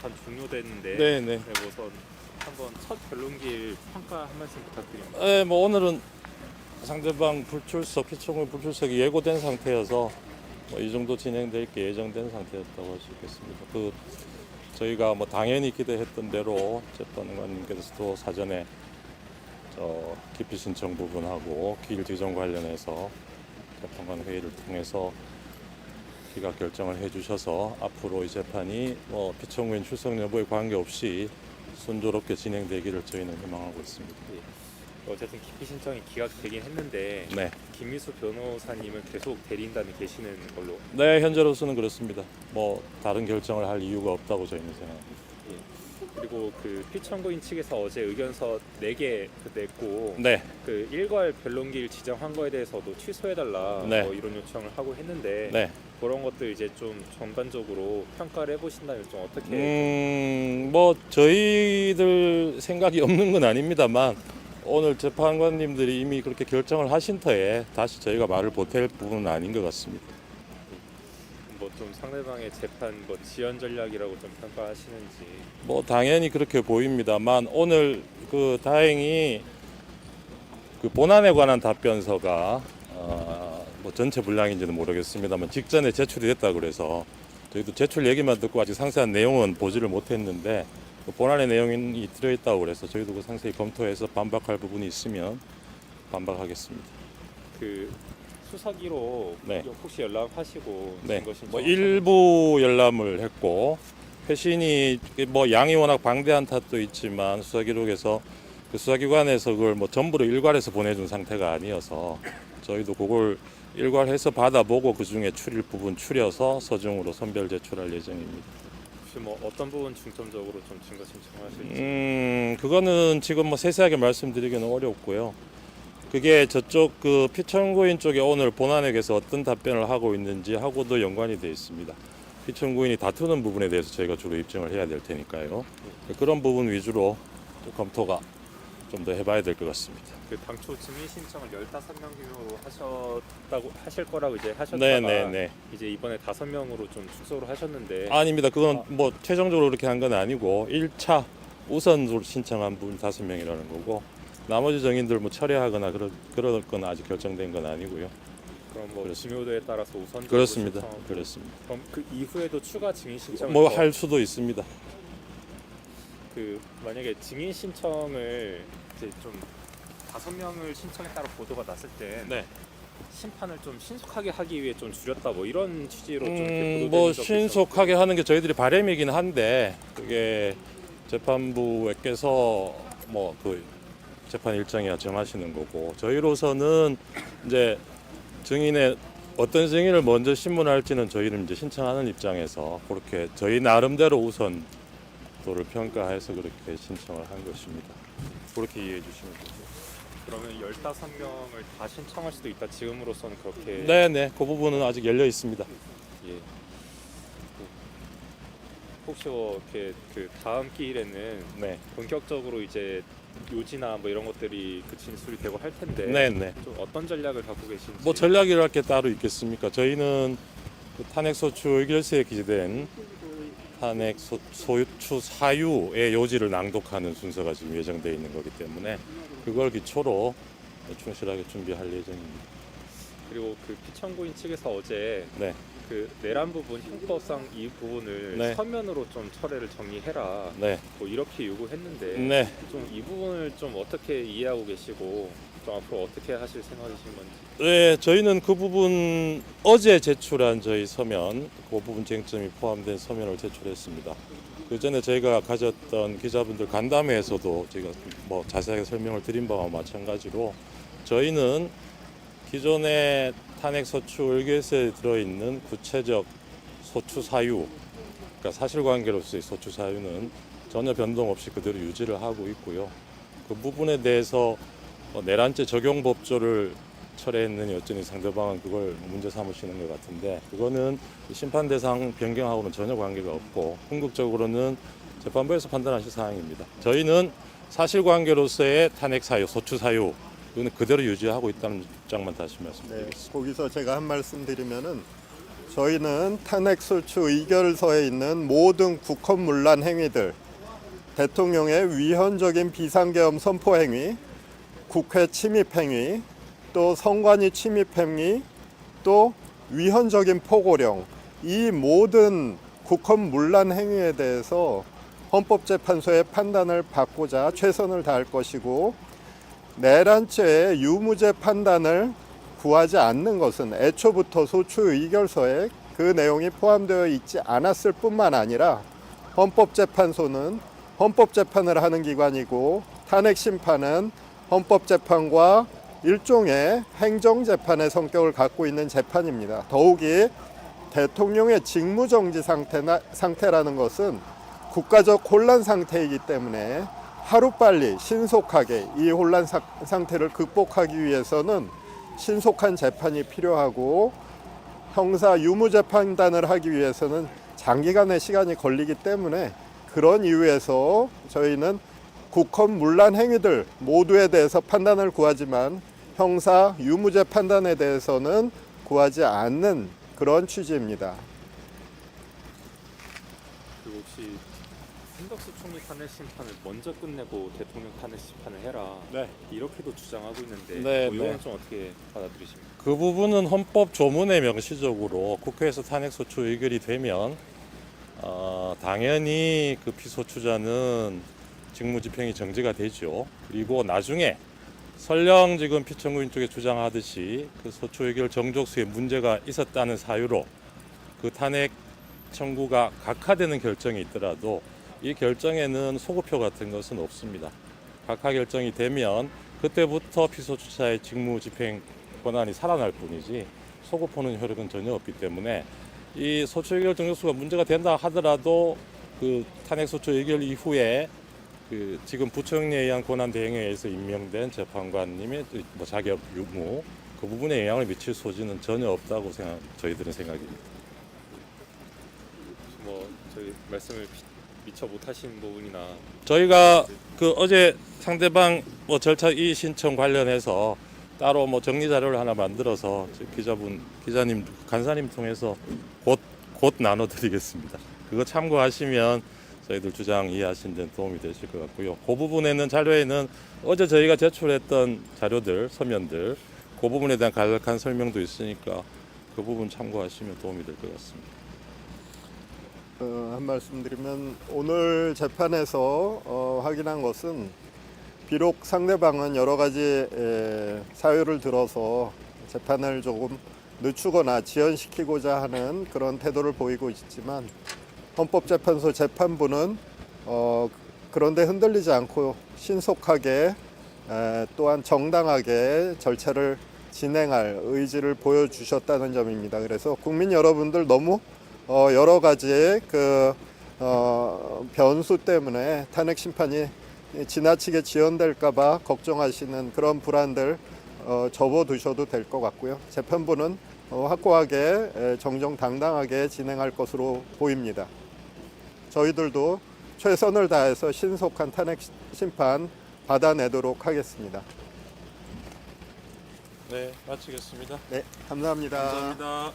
재판 종료됐는데 네네. 우선 한번 첫 변론기일 평가 한 말씀 부탁드립니다. 네, 뭐 오늘은 상대방 불출석, 피청구 불출석이 예고된 상태여서 뭐 이 정도 진행될 게 예정된 상태였다고 할 수 있겠습니다. 저희가 뭐 당연히 기대했던 대로 재판관님께서도 사전에 기피 신청 부분하고 기일 지정 관련해서 재판관 회의를 통해서 기각 결정을 해주셔서 앞으로 이 재판이 뭐 피청구인 출석 여부에 관계없이 순조롭게 진행되기를 저희는 희망하고 있습니다. 어쨌든 기피 신청이 기각되긴 했는데 네. 김미수 변호사님은 계속 대리인단에 계시는 걸로. 네, 현재로서는 그렇습니다. 뭐 다른 결정을 할 이유가 없다고 저희는 생각합니다. 그리고 그 피청구인 측에서 어제 의견서 4개 냈고 네, 그 일괄 변론기일 지정한 거에 대해서도 취소해달라 네. 뭐 이런 요청을 하고 했는데 네. 그런 것들 이제 좀 전반적으로 평가를 해보신다면 좀 어떻게? 뭐 저희들 생각이 없는 건 아닙니다만 오늘 재판관님들이 이미 그렇게 결정을 하신 터에 다시 저희가 말을 보탤 부분은 아닌 것 같습니다. 뭐 좀 상대방의 재판 뭐 지연 전략이라고 좀 평가하시는지. 뭐 당연히 그렇게 보입니다만 오늘 다행히 본안에 관한 답변서가 뭐 전체 분량인지는 모르겠습니다만 직전에 제출이 됐다 그래서 저희도 제출 얘기만 듣고 아직 상세한 내용은 보지를 못했는데 본안의 내용이 들어있다고 그래서 저희도 상세히 검토해서 반박할 부분이 있으면 반박하겠습니다. 그 수사기로 네. 혹시 연락하시고 네, 증거 신청 뭐 일부 열람을 했고 회신이 뭐 양이 워낙 방대한 탓도 있지만 수사기록에서 수사기관에서 그걸 뭐 전부를 일괄해서 보내준 상태가 아니어서 저희도 그걸 일괄해서 받아보고 그 중에 추릴 부분 추려서 서중으로 선별 제출할 예정입니다. 혹시 뭐 어떤 부분 중점적으로 좀 증거 신청하실지? 그거는 지금 뭐 세세하게 말씀드리기는 어렵고요. 그게 저쪽 피청구인 쪽에 오늘 본안에게서 어떤 답변을 하고 있는지 하고도 연관이 되어 있습니다. 피청구인이 다투는 부분에 대해서 저희가 주로 입증을 해야 될 테니까요. 그런 부분 위주로 검토가 좀 더 해봐야 될 것 같습니다. 그 당초 증인 신청을 15명으로 하실 거라고 이제 하셨다가 네네네. 이제 이번에 5명으로 좀 축소를 하셨는데. 아닙니다. 그건 뭐 최종적으로 그렇게 한 건 아니고 1차 우선으로 신청한 분 5명이라는 거고 나머지 정인들 뭐 철회하거나 그럴 건 아직 결정된 건 아니고요. 그럼 뭐 그렇습니다. 중요도에 따라서 우선적으로 그렇습니다. 신청하고. 그렇습니다. 그럼 그 이후에도 추가 증인 신청을 뭐 더 할 수도 있습니다. 만약에 증인 신청을 이제 좀 5명을 신청했다고 보도가 났을 때 네. 심판을 좀 신속하게 하기 위해 좀 줄였다 뭐 이런 취지로 좀 이렇게 보도된 뭐 적도 신속하게 하는 게 저희들이 바람이긴 한데 그게 재판부께서 뭐 재판 일정이야 정하시는 거고 저희로서는 이제 증인의 어떤 증인을 먼저 신문할지는 저희는 이제 신청하는 입장에서 그렇게 저희 나름대로 우선도를 평가해서 그렇게 신청을 한 것입니다. 그렇게 이해해 주시면 됩니다. 그러면 15명을 다 신청할 수도 있다. 지금으로서는 그렇게. 네네, 그 부분은 아직 열려 있습니다. 예. 혹시 뭐 이렇게 그 다음 기일에는 네, 본격적으로 이제 요지나 뭐 이런 것들이 진술이 되고 할 텐데. 네네. 좀 어떤 전략을 갖고 계신지. 뭐 전략이랄 게 따로 있겠습니까? 저희는 탄핵소추 의결서에 기재된 탄핵 소추 사유의 요지를 낭독하는 순서가 지금 예정되어 있는 거기 때문에 그걸 기초로 충실하게 준비할 예정입니다. 그리고 그 피청구인 측에서 어제 네, 그 내란 부분 형법상 이 부분을 네. 서면으로 좀 철회를 정리해라. 네, 뭐 이렇게 요구했는데. 네. 좀 이 부분을 좀 어떻게 이해하고 계시고 좀 앞으로 어떻게 하실 생각이신 건지. 네, 저희는 그 부분 어제 제출한 저희 서면, 그 부분 쟁점이 포함된 서면을 제출했습니다. 그 전에 저희가 가졌던 기자분들 간담회에서도 제가 뭐 자세하게 설명을 드린 바와 마찬가지로 저희는 기존의 탄핵 소추 의결서에 들어있는 구체적 소추 사유, 그러니까 사실관계로서의 소추 사유는 전혀 변동 없이 그대로 유지를 하고 있고요. 그 부분에 대해서 내란죄 적용법조를 철회했느니 어쩌니 상대방은 그걸 문제 삼으시는 것 같은데 그거는 심판 대상 변경하고는 전혀 관계가 없고 궁극적으로는 재판부에서 판단하실 사항입니다. 저희는 사실관계로서의 탄핵 사유, 소추 사유 이거는 그대로 유지하고 있다는 입장만 다시 말씀드리겠습니다. 거기서 제가 한 말씀 드리면은 저희는 탄핵소추 의결서에 있는 모든 국헌문란 행위들, 대통령의 위헌적인 비상계엄 선포 행위, 국회 침입 행위, 또 선관위 침입 행위, 또 위헌적인 포고령, 이 모든 국헌문란 행위에 대해서 헌법재판소의 판단을 받고자 최선을 다할 것이고, 내란죄의 유무죄 판단을 구하지 않는 것은 애초부터 소추 의결서에 그 내용이 포함되어 있지 않았을 뿐만 아니라, 헌법재판소는 헌법재판을 하는 기관이고 탄핵심판은 헌법재판과 일종의 행정재판의 성격을 갖고 있는 재판입니다. 더욱이 대통령의 직무정지 상태라는 것은 국가적 혼란 상태이기 때문에 하루빨리 신속하게 이 혼란 상태를 극복하기 위해서는 신속한 재판이 필요하고, 형사 유무죄 판단을 하기 위해서는 장기간의 시간이 걸리기 때문에, 그런 이유에서 저희는 국헌문란 행위들 모두에 대해서 판단을 구하지만 형사 유무죄 판단에 대해서는 구하지 않는 그런 취지입니다. 그리고 혹시 한덕수 총리 탄핵 심판을 먼저 끝내고 대통령 탄핵 심판을 해라, 네. 이렇게도 주장하고 있는데 네, 이건 네. 좀 어떻게 받아들이십니까? 그 부분은 헌법 조문에 명시적으로 국회에서 탄핵소추 의결이 되면 당연히 그 피소추자는 직무집행이 정지가 되죠. 그리고 나중에 설령 지금 피청구인 쪽에 주장하듯이 그 소추 의결 정족수에 문제가 있었다는 사유로 그 탄핵 청구가 각하되는 결정이 있더라도 이 결정에는 소급표 같은 것은 없습니다. 각하 결정이 되면 그때부터 피소추자의 직무집행 권한이 살아날 뿐이지 소급하는 효력은 전혀 없기 때문에, 이 소추 의결 정족수가 문제가 된다 하더라도 그 탄핵 소추 의결 이후에 그 지금 부총리에 의한 권한 대행에 의해서 임명된 재판관님의 뭐 자격 유무, 그 부분에 영향을 미칠 소지는 전혀 없다고 저희들은 생각입니다. 뭐 저희 말씀을 미처 못하신 부분이나 저희가 그 어제 상대방 뭐 절차 이의 신청 관련해서 따로 뭐 정리 자료를 하나 만들어서 기자님, 간사님 통해서 곧 나눠드리겠습니다. 그거 참고하시면 저희들 주장 이해하시는 데 도움이 되실 것 같고요. 그 부분에는 자료에는 어제 저희가 제출했던 자료들, 서면들, 그 부분에 대한 간략한 설명도 있으니까 그 부분 참고하시면 도움이 될 것 같습니다. 한 말씀 드리면, 오늘 재판에서 확인한 것은 비록 상대방은 여러 가지 사유를 들어서 재판을 조금 늦추거나 지연시키고자 하는 그런 태도를 보이고 있지만, 헌법재판소 재판부는 그런데 흔들리지 않고 신속하게 또한 정당하게 절차를 진행할 의지를 보여주셨다는 점입니다. 그래서 국민 여러분들 너무 여러 가지의 그 변수 때문에 탄핵 심판이 지나치게 지연될까봐 걱정하시는 그런 불안들 접어두셔도 될 것 같고요. 재판부는 확고하게 정정당당하게 진행할 것으로 보입니다. 저희들도 최선을 다해서 신속한 탄핵 심판 받아내도록 하겠습니다. 네, 마치겠습니다. 네, 감사합니다. 감사합니다.